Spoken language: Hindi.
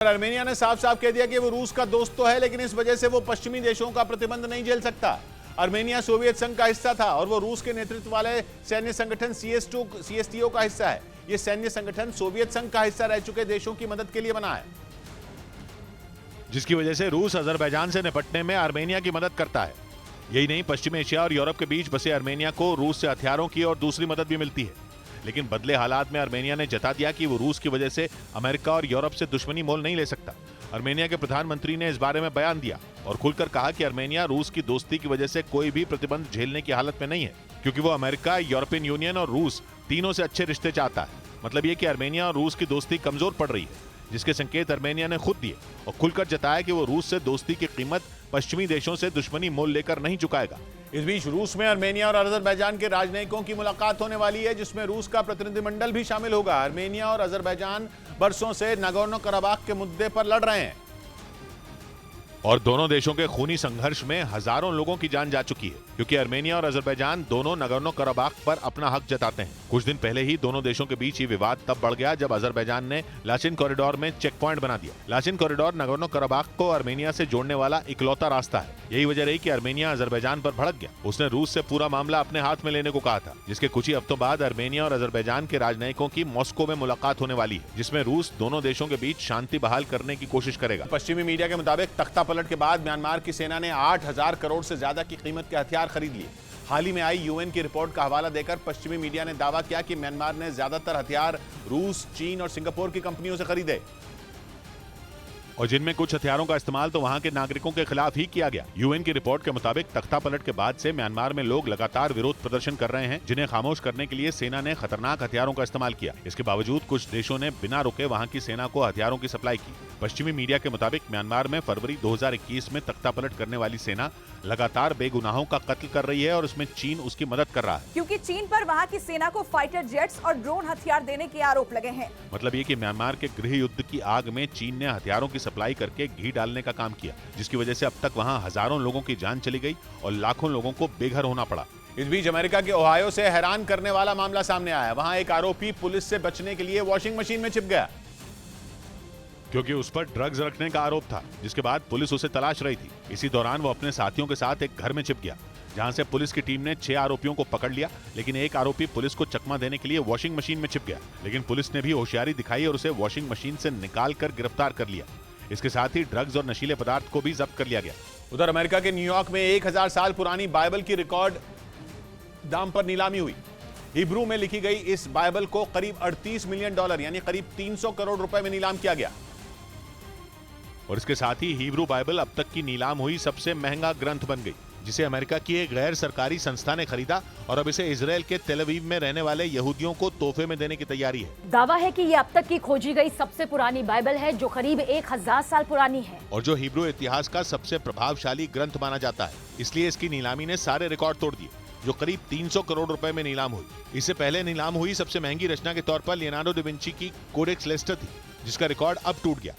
आर्मेनिया ने साफ साफ कह दिया कि वो रूस का दोस्त तो है, लेकिन इस वजह से वो पश्चिमी देशों का प्रतिबंध नहीं झेल सकता। आर्मेनिया सोवियत संघ का हिस्सा था और वो रूस के नेतृत्व वाले सैन्य संगठन सीएसटीओ का हिस्सा है। ये सैन्य संगठन सोवियत संघ का हिस्सा रह चुके देशों की मदद के लिए बना है, जिसकी वजह से रूस अजरबैजान से निपटने में आर्मेनिया की मदद करता है। यही नहीं, पश्चिमी एशिया और यूरोप के बीच बसे आर्मेनिया को रूस से हथियारों की और दूसरी मदद भी मिलती है। लेकिन बदले हालात में आर्मेनिया ने जता दिया कि वो रूस की वजह से अमेरिका और यूरोप से दुश्मनी मोल नहीं ले सकता। आर्मेनिया के प्रधानमंत्री ने इस बारे में बयान दिया और खुलकर कहा कि आर्मेनिया रूस की दोस्ती की वजह से कोई भी प्रतिबंध झेलने की हालत में नहीं है, क्योंकि वो अमेरिका, यूरोपियन यूनियन और रूस तीनों से अच्छे रिश्ते चाहता है। मतलब ये कि आर्मेनिया और रूस की दोस्ती कमजोर पड़ रही है, जिसके संकेत आर्मेनिया ने खुद दिए और खुलकर जताया कि वो रूस से दोस्ती की कीमत पश्चिमी देशों से दुश्मनी मोल लेकर नहीं चुकाएगा। इस बीच रूस में आर्मेनिया और अजरबैजान के राजनयिकों की मुलाकात होने वाली है, जिसमें रूस का प्रतिनिधिमंडल भी शामिल होगा। आर्मेनिया और अजरबैजान बरसों से नागोर्नो कराबाख के मुद्दे पर लड़ रहे हैं और दोनों देशों के खूनी संघर्ष में हजारों लोगों की जान जा चुकी है, क्योंकि आर्मेनिया और अजरबैजान दोनों नागोर्नो कराबाख पर अपना हक जताते हैं। कुछ दिन पहले ही दोनों देशों के बीच ये विवाद तब बढ़ गया जब अजरबैजान ने लाचिन कॉरिडोर में चेक पॉइंट बना दिया। लाचिन कॉरिडोर नागोर्नो कराबाख को आर्मेनिया से जोड़ने वाला इकलौता रास्ता है। यही वजह रही कि आर्मेनिया अजरबैजान पर भड़क गया। उसने रूस से पूरा मामला अपने हाथ में लेने को कहा था, जिसके कुछ ही हफ्तों बाद आर्मेनिया और अजरबैजान के राजनयिकों की मॉस्को में मुलाकात होने वाली है, जिसमें रूस दोनों देशों के बीच शांति बहाल करने की कोशिश करेगा। पश्चिमी मीडिया के मुताबिक तख्ता पलट के बाद म्यांमार की सेना ने 8,000 करोड़ से ज्यादा की कीमत के हथियार खरीद लिए। हाल ही में आई यूएन की रिपोर्ट का हवाला देकर पश्चिमी मीडिया ने दावा किया कि म्यांमार ने ज्यादातर हथियार रूस, चीन और सिंगापुर की कंपनियों से खरीदे, और जिनमें कुछ हथियारों का इस्तेमाल तो वहां के नागरिकों के खिलाफ ही किया गया। यूएन की रिपोर्ट के मुताबिक तख्ता पलट के बाद से म्यांमार में लोग लगातार विरोध प्रदर्शन कर रहे हैं, जिन्हें खामोश करने के लिए सेना ने खतरनाक हथियारों का इस्तेमाल किया। इसके बावजूद कुछ देशों ने बिना रुके वहां की सेना को हथियारों की सप्लाई की। पश्चिमी मीडिया के मुताबिक म्यांमार में फरवरी 2021 में तख्ता पलट करने वाली सेना लगातार बेगुनाहों का कत्ल कर रही है और उसमें चीन उसकी मदद कर रहा है, क्योंकि चीन पर वहां की सेना को फाइटर जेट्स और ड्रोन हथियार देने के आरोप लगे हैं। मतलब ये कि म्यांमार के गृह युद्ध की आग में चीन ने हथियारों की सप्लाई करके घी डालने का काम किया, जिसकी वजह से अब तक वहां हजारों लोगों की जान चली गई और लाखों लोगों को बेघर होना पड़ा। इस बीच अमेरिका के ओहायो से हैरान करने वाला मामला सामने आया। वहां एक आरोपी पुलिस से बचने के लिए वॉशिंग मशीन में छिप गया, क्योंकि उस पर ड्रग्स रखने का आरोप था, जिसके बाद पुलिस उसे तलाश रही थी। इसी दौरान वो अपने साथियों के साथ एक घर में छिप गया, जहां से पुलिस की टीम ने 6 आरोपियों को पकड़ लिया। लेकिन एक आरोपी पुलिस को चकमा देने के लिए वॉशिंग मशीन में छिप गया, लेकिन पुलिस ने भी होशियारी दिखाई और उसे वॉशिंग मशीन से निकाल कर गिरफ्तार कर लिया। इसके साथ ही ड्रग्स और नशीले पदार्थ को भी जब्त कर लिया गया। उधर अमेरिका के न्यूयॉर्क में 1000 साल पुरानी बाइबल की रिकॉर्ड दाम पर नीलामी हुई। हिब्रू में लिखी गई इस बाइबल को करीब $38 मिलियन यानी करीब 300 करोड़ रुपए में नीलाम किया गया। और इसके साथ ही हिब्रू बाइबल अब तक की नीलाम हुई सबसे महंगा ग्रंथ बन गई, जिसे अमेरिका की एक गैर सरकारी संस्था ने खरीदा और अब इसे इजराइल के तेल अवीव में रहने वाले यहूदियों को तोहफे में देने की तैयारी है। दावा है कि ये अब तक की खोजी गई सबसे पुरानी बाइबल है, जो करीब 1000 साल पुरानी है और जो हिब्रू इतिहास का सबसे प्रभावशाली ग्रंथ माना जाता है। इसलिए इसकी नीलामी ने सारे रिकॉर्ड तोड़ दिए, जो करीब 300 करोड़ रुपए में नीलाम हुई। इससे पहले नीलाम हुई सबसे महंगी रचना के तौर पर लियोनार्डो दा विंची की कोडेक्स लेस्टर थी, जिसका रिकॉर्ड अब टूट गया।